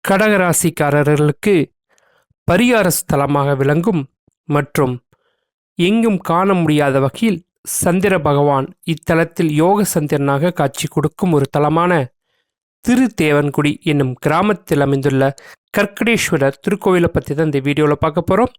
கடகராசிக்காரர்களுக்கு பரிகார ஸ்தலமாக விளங்கும் மற்றும் எங்கும் காண முடியாத வகையில் சந்திர பகவான் இத்தலத்தில் யோக சந்திரனாக காட்சி கொடுக்கும் ஒரு தலமான திருத்தேவன்குடி என்னும் கிராமத்தில் அமைந்துள்ள கற்கடேஸ்வரர் திருக்கோவிலை பற்றி தான் இந்த வீடியோவில் பார்க்க போகிறோம்.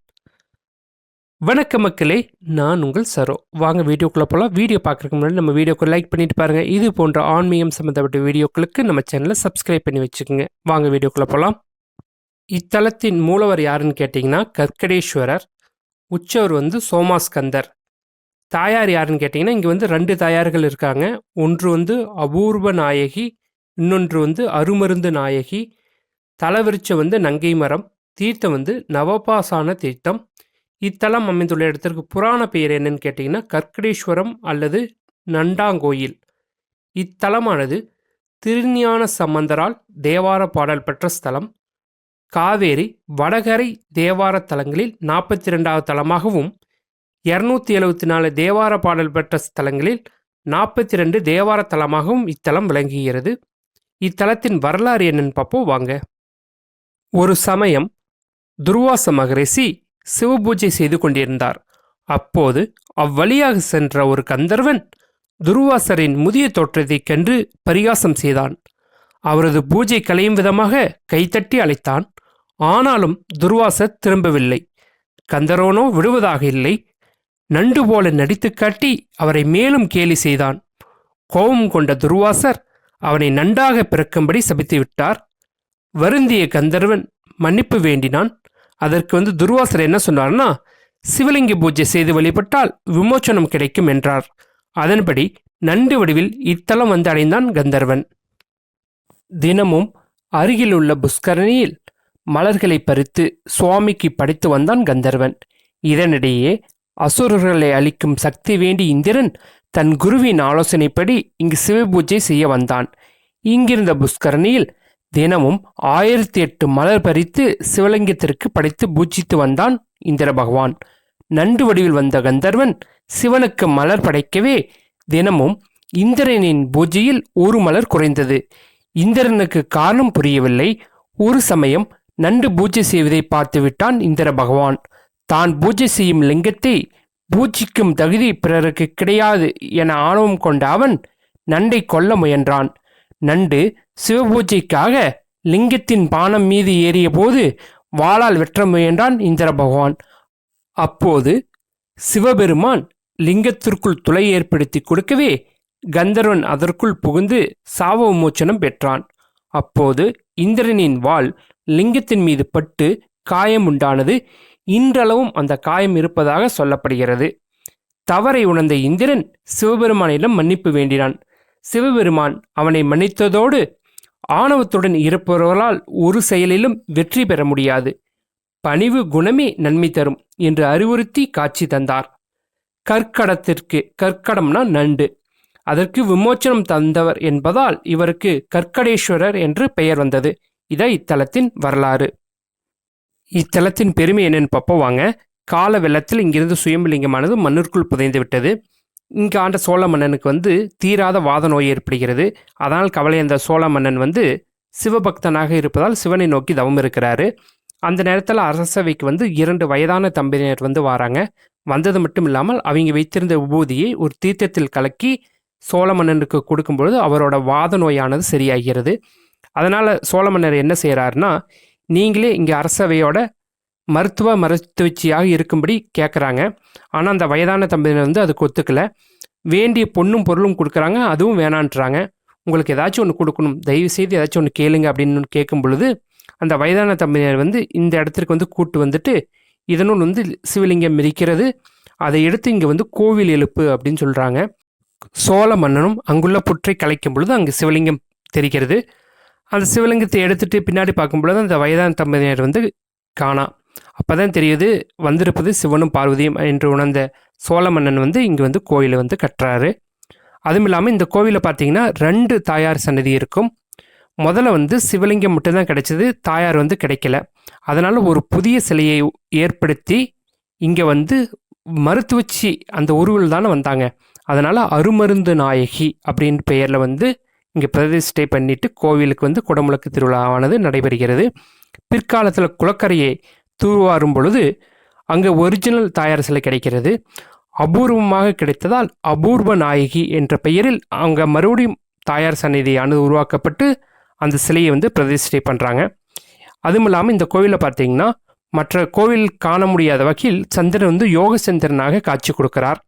வணக்க மக்களே, நான் உங்கள் சரோ. வாங்க வீடியோக்குள்ளே போகலாம். வீடியோ பார்க்குறதுக்கு முன்னாடி நம்ம வீடியோக்கு லைக் பண்ணிட்டு பாருங்கள். இது போன்ற ஆன்மீகம் சம்மந்தப்பட்ட வீடியோக்களுக்கு நம்ம சேனலை சப்ஸ்கிரைப் பண்ணி வச்சுக்கோங்க. வாங்க வீடியோக்குள்ளே போகலாம். இத்தலத்தின் மூலவர் யாருன்னு கேட்டிங்கன்னா கற்கடேஸ்வரர். உற்சவர் சோமாஸ்கந்தர். தாயார் யாருன்னு கேட்டிங்கன்னா இங்கே 2 தாயார்கள் இருக்காங்க. ஒன்று அபூர்வ நாயகி, இன்னொன்று அருமருந்து நாயகி. தலவிருச்ச நங்கை மரம். தீர்த்தம் நவபாசான தீர்த்தம். இத்தலம் அமைந்துள்ள இடத்திற்கு புராண பெயர் என்னன்னு கேட்டிங்கன்னா கற்கடேஸ்வரம் அல்லது நண்டாங்கோயில். இத்தலமானது திருஞான சம்பந்தரால் தேவார பாடல் பெற்ற ஸ்தலம். காவேரி வடகரை தேவார தலங்களில் 42வது தலமாகவும் 274 தேவார பாடல் பெற்ற ஸ்தலங்களில் 42 தேவார தலமாகவும் இத்தலம் விளங்குகிறது. இத்தலத்தின் வரலாறு என்னன்னு பார்ப்போம் வாங்க. ஒரு சமயம் துர்வாச மகரிஷி சிவபூஜை செய்து கொண்டிருந்தார். அப்போது அவ்வழியாக சென்ற ஒரு கந்தர்வன் துர்வாசரின் முதிய தோற்றத்தைக் கண்டு பரிகாசம் செய்தான். அவரது பூஜை கலையும் விதமாக கைத்தட்டி அழைத்தான். ஆனாலும் துர்வாசர் திரும்பவில்லை. கந்தர்வனோ விடுவதாக இல்லை. நண்டு போல நடித்து காட்டி அவரை மேலும் கேலி செய்தான். கோபம் கொண்ட துர்வாசர் அவனை நண்டாக பிறக்கும்படி சபித்து விட்டார். வருந்திய கந்தர்வன் மன்னிப்பு வேண்டினான். அதற்கு துர்வாசர் என்ன சொன்னார்னா, சிவலிங்க பூஜை செய்து வழிபட்டால் விமோச்சனம் கிடைக்கும் என்றார். அதன்படி நண்டு வடிவில் இத்தலம் அடைந்தான் கந்தர்வன். தினமும் அருகில் உள்ள புஷ்கரணியில் மலர்களை பறித்து சுவாமிக்கு படைத்து வந்தான் கந்தர்வன். இதனிடையே அசுரர்களை அளிக்கும் சக்தி வேண்டி இந்திரன் தன் குருவின் ஆலோசனைப்படி இங்கு சிவபூஜை செய்ய வந்தான். இங்கிருந்த புஷ்கரணியில் தினமும் 1008 மலர் பறித்து சிவலிங்கத்திற்கு படைத்து பூஜித்து வந்தான் இந்திர பகவான். நண்டு வடிவில் வந்த கந்தர்வன் சிவனுக்கு மலர் படைக்கவே தினமும் இந்திரனின் பூஜையில் ஒரு மலர் குறைந்தது. இந்திரனுக்கு காரணம் புரியவில்லை. ஒரு சமயம் நண்டு பூஜை செய்வதை பார்த்து விட்டான் இந்திர பகவான். தான் பூஜை செய்யும் லிங்கத்தை பூஜிக்கும் தகுதி பிறருக்கு கிடையாது என ஆணவம் கொண்ட அவன் நண்டை கொல்ல முயன்றான். நண்டு சிவபூஜைக்காக லிங்கத்தின் பானம் மீது ஏறிய போது வாளால் வெற்ற முயன்றான் இந்திர பகவான். அப்போது சிவபெருமான் லிங்கத்திற்குள் துளை ஏற்படுத்தி கொடுக்கவே கந்தர்வன் அதற்குள் புகுந்து சாப விமோச்சனம் பெற்றான். அப்போது இந்திரனின் வாள் லிங்கத்தின் மீது பட்டு காயம் உண்டானது. இன்றளவும் அந்த காயம் இருப்பதாக சொல்லப்படுகிறது. தவறை உணர்ந்த இந்திரன் சிவபெருமானிடம் மன்னிப்பு வேண்டினான். சிவபெருமான் அவனை மன்னித்ததோடு ஆணவத்துடன் இருப்பவர்களால் ஒரு செயலிலும் வெற்றி பெற முடியாது, பணிவு குணமே நன்மை தரும் என்று அறிவுறுத்தி காட்சி தந்தார். கற்கடம்னா நண்டு, அதற்கு விமோச்சனம் தந்தவர் என்பதால் இவருக்கு கற்கடேஸ்வரர் என்று பெயர் வந்தது. இதை இத்தலத்தின் வரலாறு. இத்தலத்தின் பெருமை என்னன்னு பார்ப்போம் வாங்க. கால வெள்ளத்தில் இங்கிருந்து சுயம்புலிங்கமானது மண்ணிற்குள் புதைந்து விட்டது. இங்கே ஆண்ட சோழ மன்னனுக்கு தீராத வாத நோய் ஏற்படுகிறது. அதனால் கவலை அந்த சோழ மன்னன் சிவபக்தனாக இருப்பதால் சிவனை நோக்கி தவம் இருக்கிறாரு. அந்த நேரத்தில் அரசவைக்கு 2 வயதான தம்பதியினர் வராங்க. வந்தது மட்டும் இல்லாமல் அவங்க வைத்திருந்த விபூதியை ஒரு தீர்த்தத்தில் கலக்கி சோழ மன்னனுக்கு கொடுக்கும்பொழுது அவரோட வாத நோயானது சரியாகிறது. அதனால் சோழ மன்னர் என்ன செய்கிறாருன்னா, நீங்களே இங்கே அரசவையோட மருத்துவச்சியாக இருக்கும்படி கேட்குறாங்க. ஆனால் அந்த வயதான தம்பதியினர் அதுக்கு ஒத்துக்கலை. வேண்டிய பொண்ணும் பொருளும் கொடுக்குறாங்க, அதுவும் வேணான்றாங்க. உங்களுக்கு ஏதாச்சும் ஒன்று கொடுக்கணும், தயவு செய்து ஏதாச்சும் ஒன்று கேளுங்க அப்படின்னு கேட்கும் பொழுது அந்த வயதான தம்பதியினர் இந்த இடத்திற்கு கூட்டு வந்துட்டு இதனுள் சிவலிங்கம் இருக்கிறது, அதை எடுத்து இங்கே கோவில் எழுப்பு அப்படின்னு சொல்கிறாங்க. சோழ மன்னனும் அங்குள்ள புற்றை கலைக்கும் பொழுது அங்கே சிவலிங்கம் தெரிகிறது. அந்த சிவலிங்கத்தை எடுத்துட்டு பின்னாடி பார்க்கும் பொழுது அந்த வயதான தம்பதியினர் காணா. அப்போ தான் தெரியுது வந்திருப்பது சிவனும் பார்வதியும் என்று உணர்ந்த சோழ மன்னன் இங்கே கோயிலை கட்டுறாரு. அதுவும் இல்லாமல் இந்த கோவிலில் பார்த்தீங்கன்னா 2 தாயார் சன்னதி இருக்கும். முதல்ல சிவலிங்கம் மட்டும்தான் கிடைச்சது, தாயார் கிடைக்கல. அதனால் ஒரு புதிய சிலையை ஏற்படுத்தி இங்கே மருத்துவச்சி அந்த உருவில் தானே வந்தாங்க. அதனால் அருமருந்து நாயகி அப்படின்னு பெயரில் இங்கே பிரதிஷ்டை பண்ணிட்டு கோவிலுக்கு வந்து குடமுழுக்கு திருவிழாவானது நடைபெறுகிறது. பிற்காலத்தில் குளக்கரையை தூர்வாரும் பொழுது அங்கே ஒரிஜினல் தாயார் சிலை கிடைக்கிறது. அபூர்வமாக கிடைத்ததால் அபூர்வ நாயகி என்ற பெயரில் அங்கே மறுபடியும் தாயார் சந்நிதியானது உருவாக்கப்பட்டு அந்த சிலையை வந்து பிரதிஷ்டை பண்ணுறாங்க. அதுவும் இல்லாமல் இந்த கோவிலில் பார்த்தீங்கன்னா மற்ற கோவில் காண முடியாத வகையில் சந்திரன் வந்து யோக சந்திரனாக காட்சி கொடுக்கிறார்.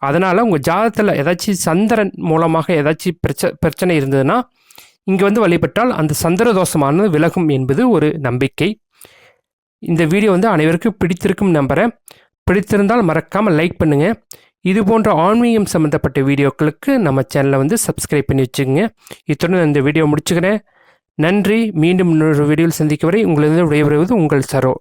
அதனால் உங்கள் ஜாதகத்தில் ஏதாச்சும் சந்திரன் மூலமாக ஏதாச்சும் பிரச்சனை இருந்ததுன்னா இங்கே வந்து வழிபட்டால் அந்த சந்திர தோஷமானது விலகும் என்பது ஒரு நம்பிக்கை. இந்த வீடியோ வந்து அனைவருக்கும் பிடித்திருக்கும் நம்புகிறேன். பிடித்திருந்தால் மறக்காமல் லைக் பண்ணுங்கள். இது போன்ற ஆன்மீகம் சம்மந்தப்பட்ட வீடியோக்களுக்கு நம்ம சேனலை வந்து சப்ஸ்கிரைப் பண்ணி வச்சுக்கோங்க. இத்துடன் இந்த வீடியோ முடிச்சுக்கிறேன். நன்றி. மீண்டும் இன்னொரு வீடியோவில் சந்திக்க வரை உங்களிடம் விடைபெறுவது உங்கள் சரோ.